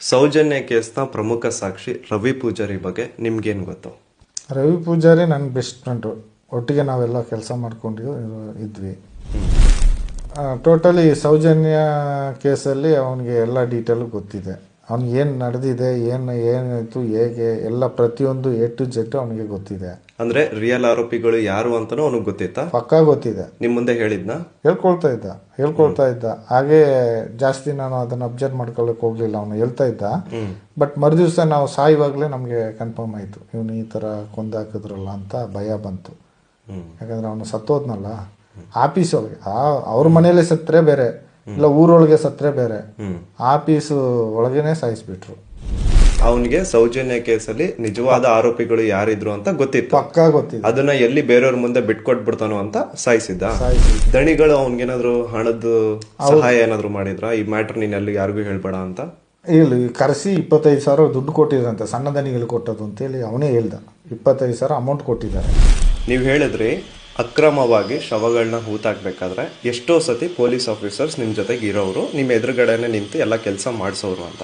ಸೌಜನ್ಯ ಕೇಸ್ನ ಪ್ರಮುಖ ಸಾಕ್ಷಿ ರವಿ ಪೂಜಾರಿ ಬಗ್ಗೆ ನಿಮ್ಗೇನು ಗೊತ್ತು? ರವಿ ಪೂಜಾರಿ ನನ್ನ ಬೆಸ್ಟ್ ಫ್ರೆಂಡು. ಒಟ್ಟಿಗೆ ನಾವೆಲ್ಲ ಕೆಲಸ ಮಾಡ್ಕೊಂಡು ಇದ್ವಿ. ಟೋಟಲಿ ಸೌಜನ್ಯ ಕೇಸಲ್ಲಿ ಅವನಿಗೆ ಎಲ್ಲ ಡೀಟೇಲು ಗೊತ್ತಿದೆ. ಅವ್ನಿಗೆ ಏನು ನಡೆದಿದೆ, ಏನಾಯಿತು, ಹೇಗೆ ಎಲ್ಲ ಪ್ರತಿಯೊಂದು A to Z ಅವನಿಗೆ ಗೊತ್ತಿದೆ. ಅಂದ್ರೆ ರಿಯಲ್ ಆರೋಪಿಗಳು ಯಾರು ಅಂತಾನೂ ಅವನಿಗೆ ಗೊತ್ತಿತ್ತಾ? ಪಕ್ಕಾ ಗೊತ್ತಿದೆ. ನಿಮ್ ಮುಂದೆ ಹೇಳಿದ್ನ? ಹೇಳ್ಕೊಳ್ತಾ ಇದ್ದ. ಹಾಗೆ ಜಾಸ್ತಿ ನಾನು ಅದನ್ನ ಅಬ್ಸರ್ವ್ ಮಾಡ್ಕೊಳ್ಳೋಕೆ ಹೋಗ್ಲಿಲ್ಲ. ಅವನು ಹೇಳ್ತಾ ಇದ್ದ. ಬಟ್ ಮರುದಿವ್ಸ ನಾವು ಸಾಯುವಾಗಲೇ ನಮಗೆ ಕನ್ಫರ್ಮ್ ಆಯಿತು, ಇವನು ಈ ಥರ ಕೊಂದಾಕಿದ್ರಲ್ಲ ಅಂತ ಭಯ ಬಂತು. ಯಾಕಂದ್ರೆ ಅವನು ಸತ್ತೋದ್ನಲ್ಲ ಆಫೀಸ್ ಒಳಗೆ. ಅವ್ರ ಮನೇಲೆ ಸತ್ತರೆ ಬೇರೆ, ಇಲ್ಲ ಊರೊಳಗೆ ಸತ್ತರೆ ಬೇರೆ. ಆಫೀಸ್ ಒಳಗೇನೆ ಸಾಯಿಸ್ಬಿಟ್ರು. ಅವನಿಗೆ ಸೌಜನ್ಯ ಕೇಸಲ್ಲಿ ನಿಜವಾದ ಆರೋಪಿಗಳು ಯಾರಿದ್ರು ಅಂತ ಗೊತ್ತಿತ್ತು. ಪಕ್ಕಾ ಗೊತ್ತಿತ್ತು. ಅದನ್ನ ಎಲ್ಲಿ ಬೇರೆಯವ್ರ ಮುಂದೆ ಬಿಟ್ಕೊಟ್ಬಿಡ್ತಾನೋ ಅಂತ ಸಾಯಿಸಿದ್ದ. ದಣಿಗಳು ಅವನ್ಗೇನಾದ್ರು ಹಣದ ಸಹಾಯ ಏನಾದ್ರು ಮಾಡಿದ್ರ? ಈ ಮ್ಯಾಟರ್ ನೀನ್ ಎಲ್ಲಿ ಯಾರಿಗೂ ಹೇಳ್ಬೇಡ ಅಂತ? ಇಲ್ಲಿ ಕರೆಸಿ 25,000 ದುಡ್ಡು ಕೊಟ್ಟಿದ್ರಂತೆ, ಸಣ್ಣ ದಣಿಗಳು ಕೊಟ್ಟದು ಅಂತೇಳಿ ಅವನೇ ಹೇಳ್ದ. 25,000 ಅಮೌಂಟ್ ಕೊಟ್ಟಿದ್ದಾರೆ. ನೀವು ಹೇಳಿದ್ರಿ ಅಕ್ರಮವಾಗಿ ಶವಗಳನ್ನ ಹೂತಾಕ್ಬೇಕಾದ್ರೆ ಎಷ್ಟೋ ಸತಿ ಪೊಲೀಸ್ ಆಫೀಸರ್ಸ್ ನಿಮ್ಮ ಜೊತೆಗೆ ಇರೋರು ನಿಮ್ಮ ಎದುರುಗಡೆನೆ ನಿಂತು ಎಲ್ಲ ಕೆಲಸ ಮಾಡಿಸೋರು ಅಂತ.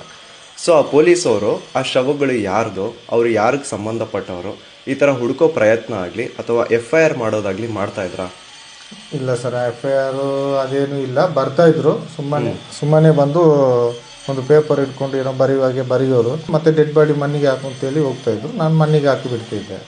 ಸೊ ಆ ಪೊಲೀಸವರು ಆ ಶವಗಳು ಯಾರ್ದು, ಅವ್ರು ಯಾರಿಗೆ ಸಂಬಂಧಪಟ್ಟವರು, ಈ ಥರ ಹುಡುಕೋ ಪ್ರಯತ್ನ ಆಗಲಿ ಅಥವಾ FIR ಮಾಡೋದಾಗ್ಲಿ ಮಾಡ್ತಾ ಇದ್ರಾ? ಇಲ್ಲ ಸರ್, FIR ಅದೇನು ಇಲ್ಲ. ಬರ್ತಾ ಇದ್ರು ಸುಮ್ಮನೆ ಬಂದು ಒಂದು ಪೇಪರ್ ಇಟ್ಕೊಂಡು ಏನೋ ಬರೆಯುವಾಗೆ ಬರೆಯೋರು. ಮತ್ತೆ ಡೆಡ್ ಬಾಡಿ ಮಣ್ಣಿಗೆ ಹಾಕು ಅಂತೇಳಿ ಹೋಗ್ತಾ ಇದ್ರು. ನಾನು ಮಣ್ಣಿಗೆ ಹಾಕಿ ಬಿಡ್ತಿದ್ದೆ.